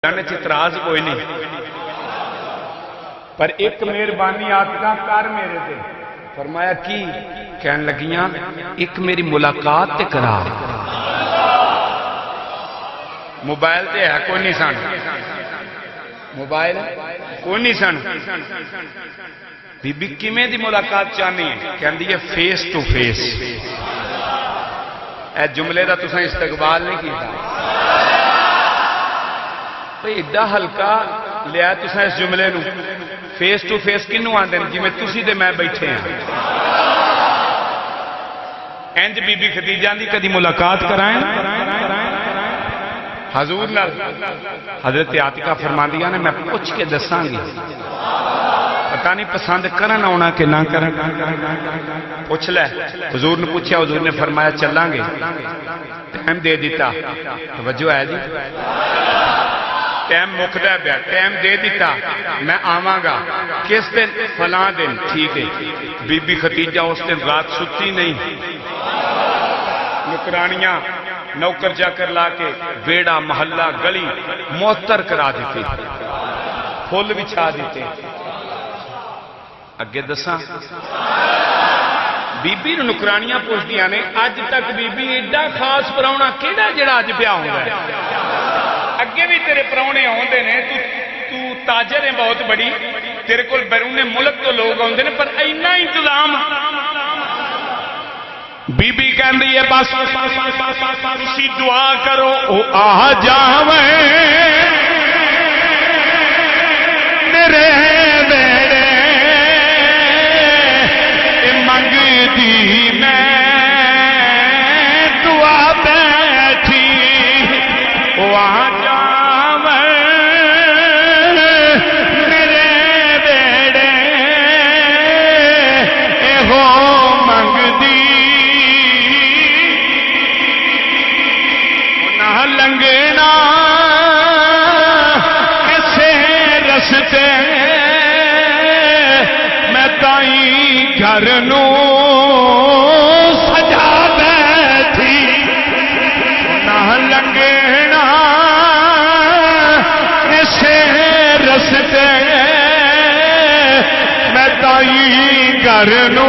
इतराज कोई नहीं, पर एक मेहरबानी आका कर मेरे ते। फरमाया की? कहन लगियां एक मेरी मुलाकात ते करा। मोबाइल ते है कोई नहीं सन, मोबाइल कोई नहीं सन। बीबी किवें दी मुलाकात चाहनी है? कहंदी है फेस टू फेस। ए जुमले दा तुसां इस्तकबाल नहीं कीता भाई, एडा हल्का लिया तुसां इस जुमले नूं। फेस टू फेस किनू आंदे ने? जिवें तुसीं ते मैं बैठे हैं। इंज बीबी खदीजा दी कदी मुलाकात कराएं हजूर नाल? हजरत आतिका फरमांदियां ने मैं पूछ के दसांगी, पता नहीं पसंद करन आउणा कि ना करन। पूछ लै। हुजूर ने पूछा, हुजूर ने फरमाया चलांगे। टाइम दे दिता, तवज्जो है जी, टाइम मुकदा पिया, टाइम दे दिता, मैं आवांगा। किस दिन? फलां दिन। ठीक है। बीबी खदीजा उस दिन रात सुती नहीं, नुकरानियां नौकर जाकर ला के बेड़ा महल्ला गली मुअत्तर करा देते, फुल बिछा देते। अगे दसा, बीबी नुकरानियां पुछदियां ने अज तक बीबी एडा खास पराउणा किहड़ा जिहड़ा अज पिया हुंदा है? अगे भी तेरे परौने आउंदे ने, तू ताजर है बहुत बड़ी, तेरे कोल बैरूने मुल्क तो लोग आउंदे ने, पर इन्ना इंतजाम। बीबी कहंदी है बस तुसी दुआ करो ओ आ जावे मेरे बेड़े, मंगदी मैं दुआ बैठी ओ आ जावे मेरे बेड़े, हो मंगदी ना लंघना किसे रस्ते, मैं ताई घर नू सजा बैठी, ना लंघना किसे रस्ते, मैं ताई घर नू